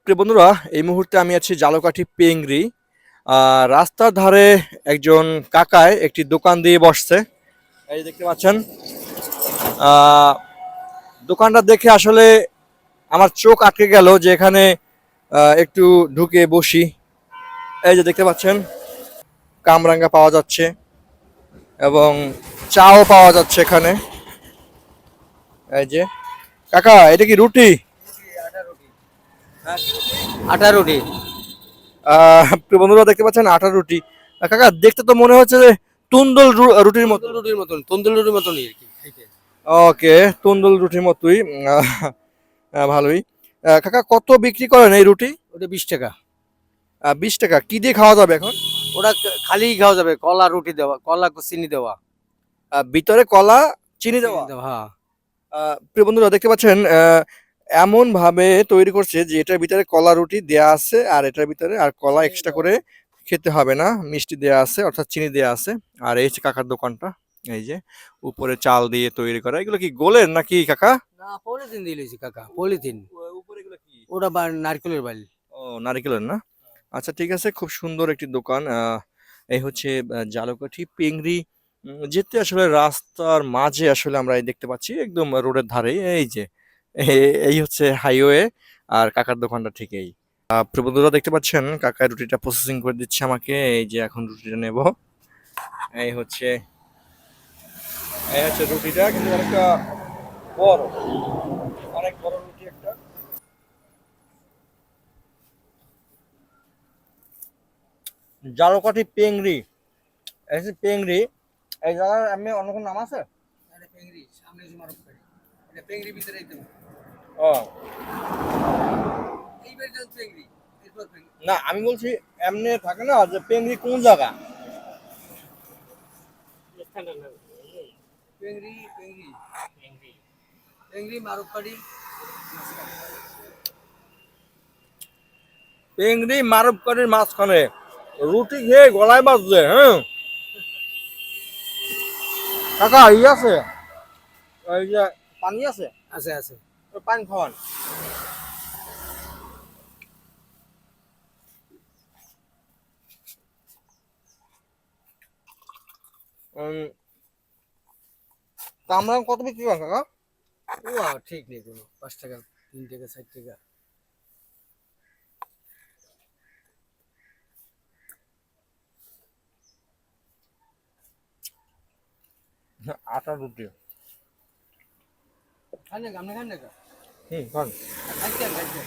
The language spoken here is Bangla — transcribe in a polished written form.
প্রিয় বন্ধুরা, এই মুহূর্তে আমি আছি জালকাঠি পেংরি। রাস্তার ধারে একজন কাকায় একটি দোকান দিয়ে বসছে। এই যে দেখতে পাচ্ছেন, আহ, দোকানটা দেখে আসলে আমার চোখ আটকে গেল যে এখানে একটু ঢুকে বসি। এই যে দেখতে পাচ্ছেন, কামরাঙ্গা পাওয়া যাচ্ছে এবং চাও পাওয়া যাচ্ছে এখানে। এই যে কাকা, এটা কি রুটি? আটা রুটি। প্রিয় বন্ধুরা দেখতে পাচ্ছেন আটা রুটি। কাকা, দেখতে তো মনে হচ্ছে যে তুন্দল রুটির মতো। তন্দুর রুটির মতনই আর কি খাইতে। ওকে, তন্দুল রুটির মতোই। ভালোই। কাকা, কত বিক্রি করেন এই রুটি? ওটা 20 টাকা। 20 টাকা। কি দিয়ে খাওয়া যাবে এখন? ওটা খালি খাওয়া যাবে, কলা রুটি দেওয়া, কলা চিনি দেওয়া। ভিতরে কলা, চিনি দেওয়া। হ্যাঁ। প্রিয় বন্ধুরা দেখতে পাচ্ছেন, এমন ভাবে তৈরি করছে যে এটার ভিতরে কলা রুটি দেয়া আছে, আর এটার ভিতরে আর কলা এক্সট্রা করে খেতে হবে না, মিষ্টি দেয়া আছে অর্থাৎ চিনি দেয়া আছে। আর এই হচ্ছে কাকার দোকানটা। এই যে উপরে চাল দিয়ে তৈরি করা, এগুলো কি গোলের নাকি কাকা? না, পলিথিন দিয়ে লইছি কাকা, পলিথিন। উপরে এগুলো কি? ওটা নারকেলের বাল। ও, নারিকেলের না? আচ্ছা, ঠিক আছে, খুব সুন্দর একটি দোকান। এই হচ্ছে জালকাঠি পেংরি। যেতে আসলে রাস্তার মাঝে আসলে আমরা এই দেখতে পাচ্ছি, একদম রোডের ধারে। এই যে এই হচ্ছে হাইওয়ে, আর কাকার দোকানটা ঠিক এই। প্রিয় বন্ধুরা দেখতে পাচ্ছেন, কাকা রুটিটা প্রসেসিং করে দিচ্ছে আমাকে। এই যে এখন রুটিটা নেব। এই হচ্ছে এই হচ্ছে রুটিটা, কিন্তু অনেকটা বড়, অনেক বড় রুটি একটা। জালকাঠি পেংরি, এই যে পেংরি, এই জায়গায় আমি অন্য কোনো নাম আছে? এটা পেংরি, সামনে যে মারুফ বাড়ি। এটা পেংরি ভিতরে আইতে হবে। ও এই বাড়িটা পেংরি, এরপর পেংরি। না, আমি বলছি এমনি থাকে না যে পেংরি কোন জায়গা? পেংরি পেংরি পেংরি পেংরি মারুফ বাড়ি। পেংরি মারবকারির মাঝখানে রুটি খেয়ে গলায় বাজছে। হ্যাঁ কাকা, আছে, এই যে পানি আছে, আছে আছে। ওই পানি খাওয়ান। উম, তা আমরা কত বিক্রি করেন কাকা? ও ঠিক নেই কোনো, 5 টাকা, 3 টাকা, 4 টাকা। আটা রুটি। খান না, আপনি খান না? খান। খাইতে খাইতে